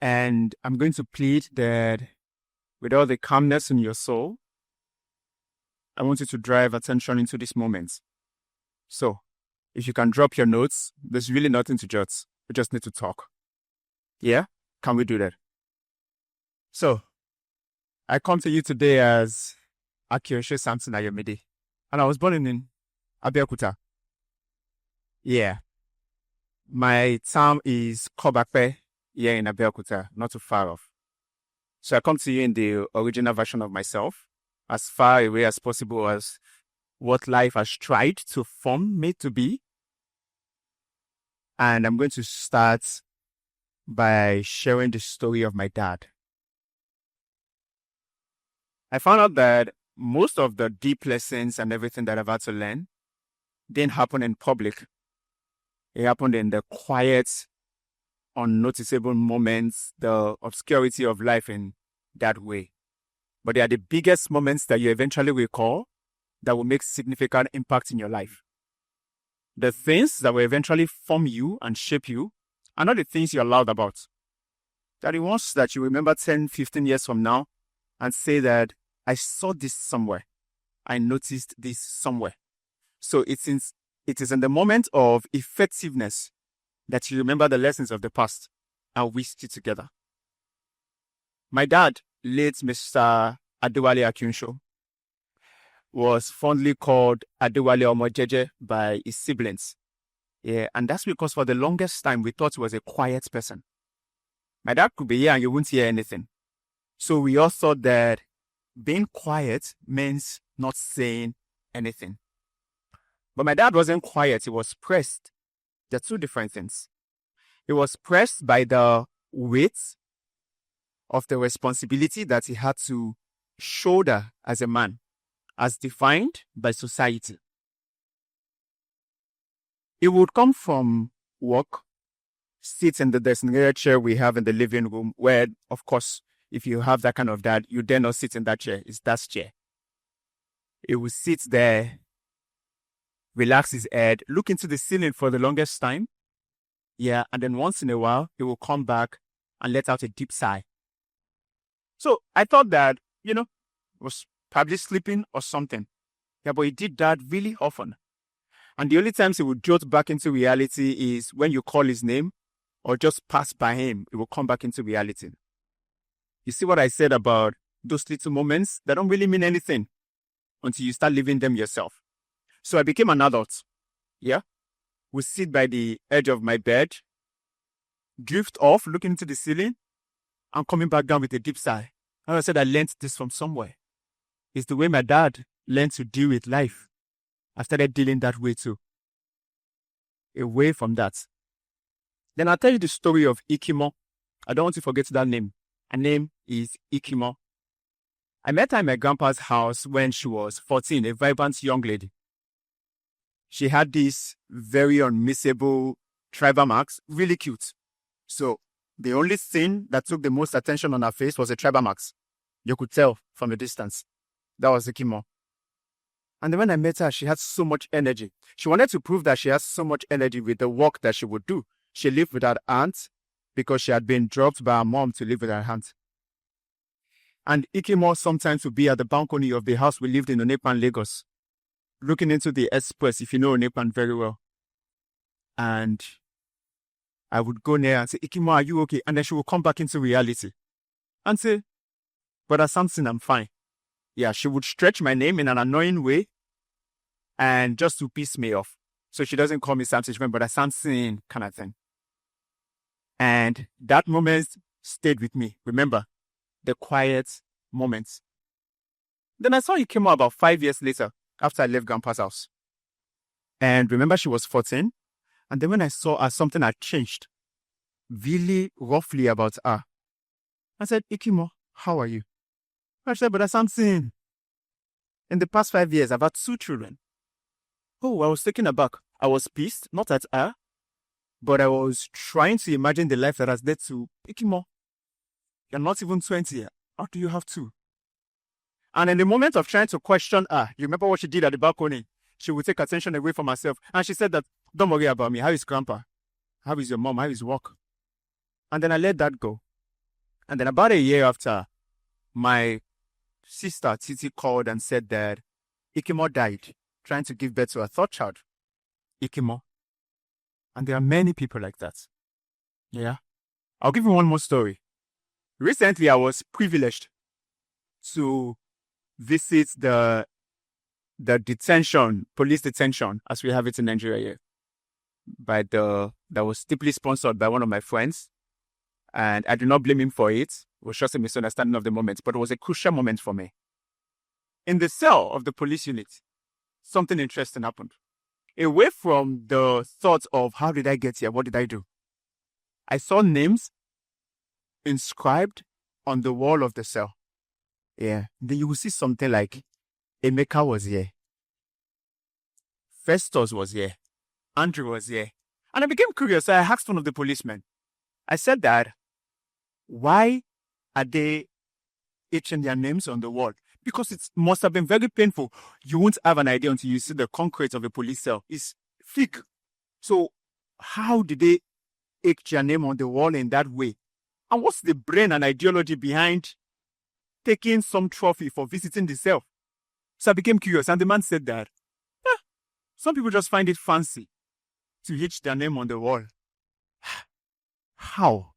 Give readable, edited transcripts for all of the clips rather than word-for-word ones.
And I'm going to plead that with all the calmness in your soul, I want you to drive attention into this moment. So, if you can drop your notes, there's really nothing to jot. We just need to talk. Yeah? Can we do that? So, I come to you today as Akinosho Samson Ayomide. And I was born in Abeokuta. Yeah. My town is Kobakpe, here in Abeokuta, not too far off. So I come to you in the original version of myself, as far away as possible as what life has tried to form me to be. And I'm going to start by sharing the story of my dad. I found out that most of the deep lessons and everything that I've had to learn didn't happen in public. It happened in the quiet, unnoticeable moments, the obscurity of life in that way. But they are the biggest moments that you eventually recall that will make significant impact in your life. The things that will eventually form you and shape you are not the things you're loud about. They're the ones that you remember 10, 15 years from now and say that I saw this somewhere. I noticed this somewhere. So it is in the moment of effectiveness that you remember the lessons of the past and whisk it together. My dad, late Mr. Adewale Akinosho, was fondly called Adewale Omojeje by his siblings. Yeah, and that's because for the longest time we thought he was a quiet person. My dad could be here and you wouldn't hear anything. So we all thought that being quiet means not saying anything. But my dad wasn't quiet, he was pressed. They're two different things. He was pressed by the weight of the responsibility that he had to shoulder as a man, as defined by society. He would come from work, sit in the designated chair we have in the living room, where, of course, if you have that kind of dad, you dare not sit in that chair. It's that chair. He would sit there, relax his head, look into the ceiling for the longest time. Yeah, and then once in a while, he will come back and let out a deep sigh. So I thought that, was probably sleeping or something. Yeah, but he did that really often. And the only times he would jolt back into reality is when you call his name or just pass by him, he will come back into reality. You see what I said about those little moments that don't really mean anything until you start living them yourself. So I became an adult. Yeah. Would sit by the edge of my bed, drift off, looking into the ceiling, and coming back down with a deep sigh. And I said I learned this from somewhere. It's the way my dad learned to deal with life. I started dealing that way too. Away from that. Then I'll tell you the story of Ikimo. I don't want to forget that name. Her name is Ikimo. I met her in my grandpa's house when she was 14, a vibrant young lady. She had these very unmissable tribal marks, really cute. So the only thing that took the most attention on her face was the tribal marks. You could tell from a distance. That was Ikimo. And then when I met her, she had so much energy. She wanted to prove that she has so much energy with the work that she would do. She lived with her aunt because she had been dropped by her mom to live with her aunt. And Ikimo sometimes would be at the balcony of the house we lived in Onepan, Lagos, looking into the express, if you know Onepan very well. And I would go near and say, Ikimo, are you okay? And then she would come back into reality and say, Brother Samson, I'm fine. Yeah, she would stretch my name in an annoying way and just to piss me off. So she doesn't call me Samson, she went Brother Samson kind of thing. And that moment stayed with me. Remember, the quiet moments. Then I saw Ikimo about 5 years later after I left Grandpa's house. And remember, she was 14. And then when I saw her, something had changed really roughly about her. I said, Ikimo, how are you? I said, Brother Samson, in the past 5 years, I've had 2 children. Oh, I was taken aback. I was pissed, not at her, but I was trying to imagine the life that has led to Ikimo. You're not even 20. How do you have 2? And in the moment of trying to question her, you remember what she did at the balcony? She would take attention away from herself. And she said that, don't worry about me. How is Grandpa? How is your mom? How is work? And then I let that go. And then about a year after, my sister, Titi, called and said that Ikimo died trying to give birth to a third child. Ikimo. And there are many people like that. Yeah. I'll give you one more story. Recently, I was privileged to visit the detention, police detention, as we have it in Nigeria here. That was deeply sponsored by one of my friends. And I do not blame him for it. It was just a misunderstanding of the moment, but it was a crucial moment for me. In the cell of the police unit, something interesting happened. Away from the thought of how did I get here, what did I do? I saw names inscribed on the wall of the cell. Yeah. Then you will see something like Emeka was here. Festus was here. Andrew was here. And I became curious. So I asked one of the policemen. I said that, why are they etching their names on the wall? Because it must have been very painful. You won't have an idea until you see the concrete of a police cell. It's thick. So how did they etch their name on the wall in that way? And what's the brain and ideology behind taking some trophy for visiting the cell? So I became curious, and the man said that some people just find it fancy to etch their name on the wall. How?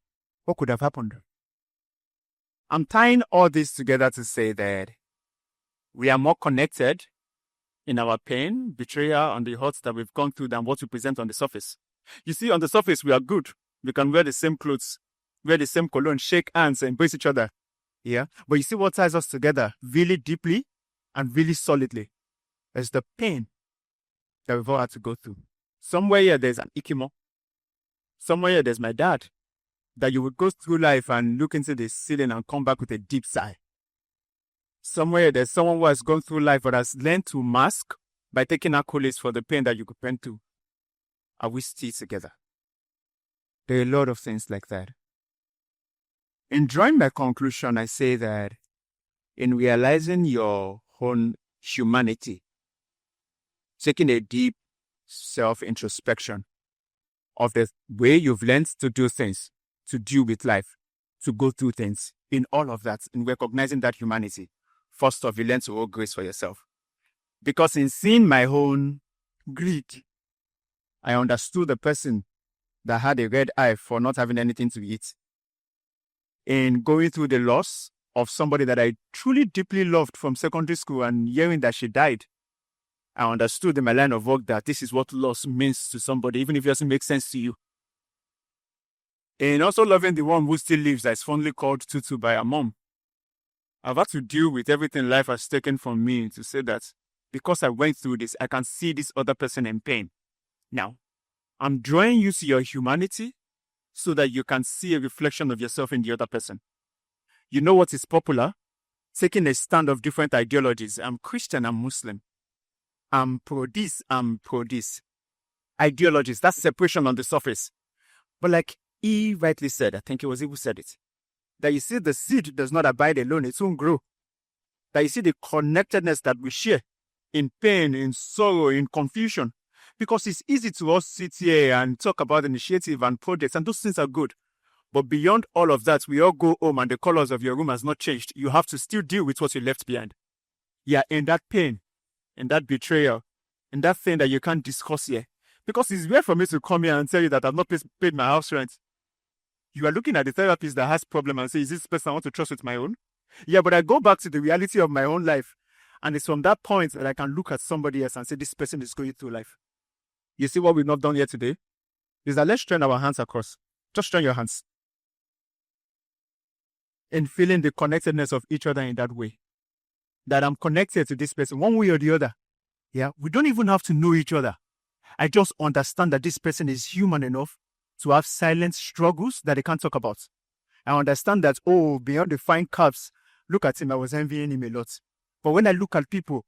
What could have happened? I'm tying all this together to say that we are more connected in our pain, betrayal, and the hurts that we've gone through than what we present on the surface. You see, on the surface, we are good. We can wear the same clothes, wear the same cologne, shake hands, embrace each other. Yeah? But you see what ties us together really deeply and really solidly is the pain that we've all had to go through. Somewhere here, there's an Ikimo. Somewhere here, there's my dad. That you would go through life and look into the ceiling and come back with a deep sigh. Somewhere there's someone who has gone through life but has learned to mask by taking accolades for the pain that you could pen to. Are we still together? There are a lot of things like that. In drawing my conclusion, I say that in realizing your own humanity, taking a deep self-introspection of the way you've learned to do things, to deal with life, to go through things, in all of that, in recognizing that humanity, first off, you learn to hold grace for yourself. Because in seeing my own greed, I understood the person that had a red eye for not having anything to eat. In going through the loss of somebody that I truly deeply loved from secondary school and hearing that she died, I understood in my line of work that this is what loss means to somebody, even if it doesn't make sense to you. In also loving the one who still lives, that is fondly called Tutu by her mom, I've had to deal with everything life has taken from me to say that because I went through this, I can see this other person in pain. Now, I'm drawing you to your humanity so that you can see a reflection of yourself in the other person. You know what is popular? Taking a stand of different ideologies. I'm Christian, I'm Muslim. I'm pro this, I'm pro this. Ideologies, that's separation on the surface. But like he rightly said, I think it was he who said it, that you see the seed does not abide alone, it won't grow. That you see the connectedness that we share in pain, in sorrow, in confusion. Because it's easy to us sit here and talk about initiative and projects, and those things are good. But beyond all of that, we all go home and the colors of your room has not changed. You have to still deal with what you left behind. Yeah, in that pain, in that betrayal, in that thing that you can't discuss here. Because it's rare for me to come here and tell you that I've not paid my house rent. You are looking at the therapist that has problem and say, is this person I want to trust with my own? Yeah, but I go back to the reality of my own life. And it's from that point that I can look at somebody else and say, this person is going through life. You see what we've not done here today? Is that let's join our hands across. Just join your hands. In feeling the connectedness of each other in that way. That I'm connected to this person one way or the other. Yeah, we don't even have to know each other. I just understand that this person is human enough to have silent struggles that they can't talk about. I understand that, beyond the fine curves, look at him, I was envying him a lot. But when I look at people,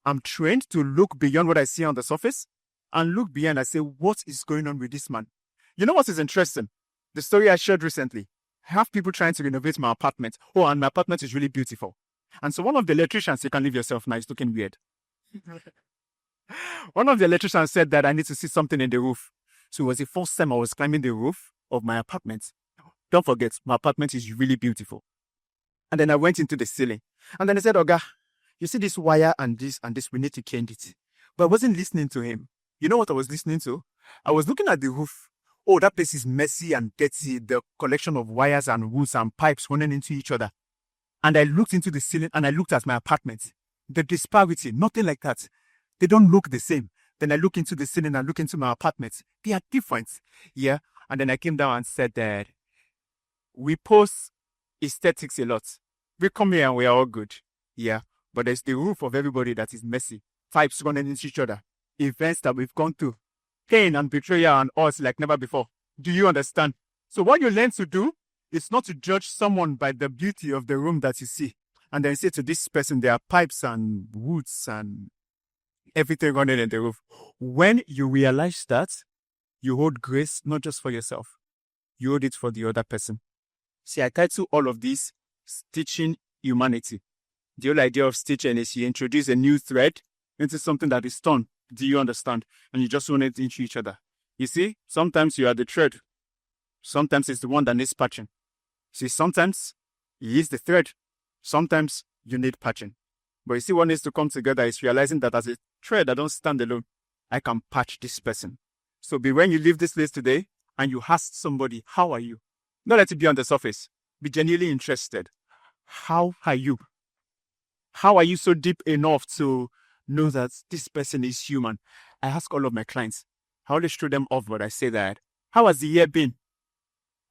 I'm trained to look beyond what I see on the surface and look beyond and say, what is going on with this man? You know what is interesting? The story I shared recently. I have people trying to renovate my apartment. And my apartment is really beautiful. And so one of the electricians, you can leave yourself now, is looking weird. One of the electricians said that I need to see something in the roof. So it was the first time I was climbing the roof of my apartment. don't forget, my apartment is really beautiful. And then I went into the ceiling. And then I said, Oga, you see this wire and this, we need to change it. But I wasn't listening to him. You know what I was listening to? I was looking at the roof. Oh, that place is messy and dirty. The collection of wires and woods and pipes running into each other. And I looked into the ceiling and I looked at my apartment. The disparity, nothing like that. They don't look the same. Then I look into the ceiling and look into my apartment. They are different. Yeah. And then I came down and said that we post aesthetics a lot. We come here and we are all good. Yeah. But there's the roof of everybody that is messy. Pipes running into each other. Events that we've gone through. Pain and betrayal and us like never before. Do you understand? So what you learn to do is not to judge someone by the beauty of the room that you see. And then say to this person, there are pipes and woods and everything running in the roof. When you realize that, you hold grace not just for yourself. You hold it for the other person. See, I title all of this, Stitching Humanity. The whole idea of stitching is you introduce a new thread into something that is torn. Do you understand? And you just run it into each other. You see, sometimes you are the thread. Sometimes it's the one that needs patching. See, sometimes he is the thread. Sometimes you need patching. But you see, what needs to come together is realizing that as a thread, I don't stand alone. I can patch this person. So be when you leave this place today and you ask somebody, how are you? Not let it be on the surface. Be genuinely interested. How are you? How are you so deep enough to know that this person is human? I ask all of my clients. I always throw them off, but I say that, how has the year been?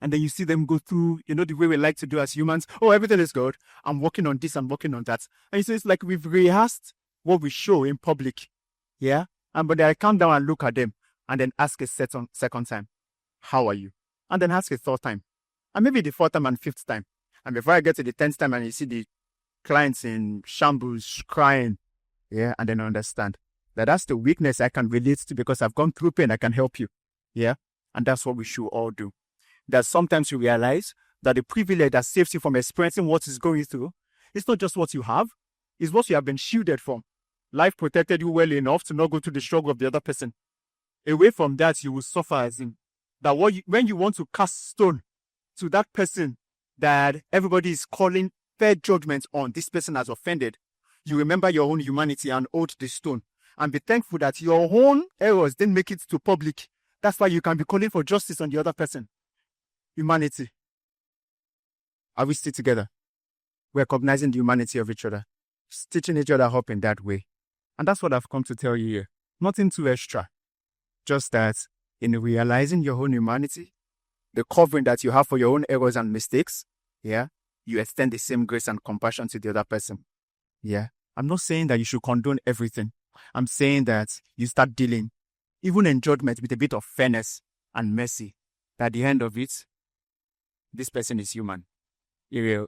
And then you see them go through, the way we like to do as humans. Oh, everything is good. I'm working on this, I'm working on that. And you see, it's like we've rehearsed what we show in public. Yeah? But then I come down and look at them and then ask a second time, how are you? And then ask a third time. And maybe the fourth time and fifth time. And before I get to the 10th time and you see the clients in shambles, crying, yeah, and then I understand that that's the weakness I can relate to because I've gone through pain, I can help you. Yeah? And that's what we should all do. That sometimes you realize that the privilege that saves you from experiencing what is going through, it's not just what you have, it's what you have been shielded from. Life protected you well enough to not go through the struggle of the other person. Away from that, you will suffer as in that when you want to cast stone to that person that everybody is calling fair judgment on, this person has offended, you remember your own humanity and hold the stone. And be thankful that your own errors didn't make it to public. That's why you can be calling for justice on the other person. Humanity. Are we still together? Recognizing the humanity of each other. Stitching each other up in that way. And that's what I've come to tell you here. Nothing too extra. Just that in realizing your own humanity, the covering that you have for your own errors and mistakes, yeah, you extend the same grace and compassion to the other person. Yeah. I'm not saying that you should condone everything. I'm saying that you start dealing, even in judgment, with a bit of fairness and mercy. At the end of it, this person is human. He will